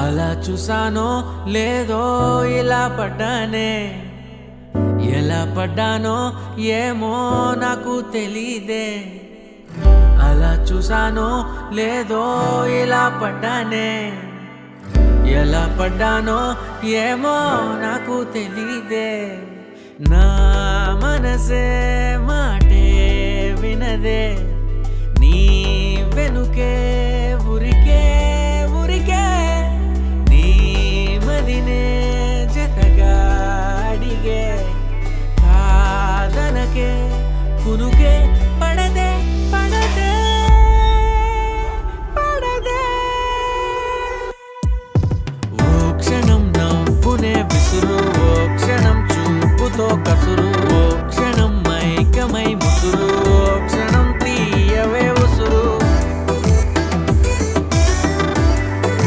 అలా చూసానో లేదో ఇలా పడ్డానే, ఎలా పడ్డానో ఏమో నాకు తెలీదే. అలా చూసానో లేదో ఇలా పడ్డానే, ఎలా పడ్డానో ఏమో నాకు తెలీదే. నా మనసే మాటే వినదే, నీ వెనుకే ఊరికే ఊరికే, నీ మదినే జతగా అడిగే. కాదనకే కునుకే పడదే పడదే పడదే. ఓ క్షణం నవ్వునే విసురు, ఓ క్షణం చూపుతో కసురు, ఓ క్షణం మైకమై ముసురు.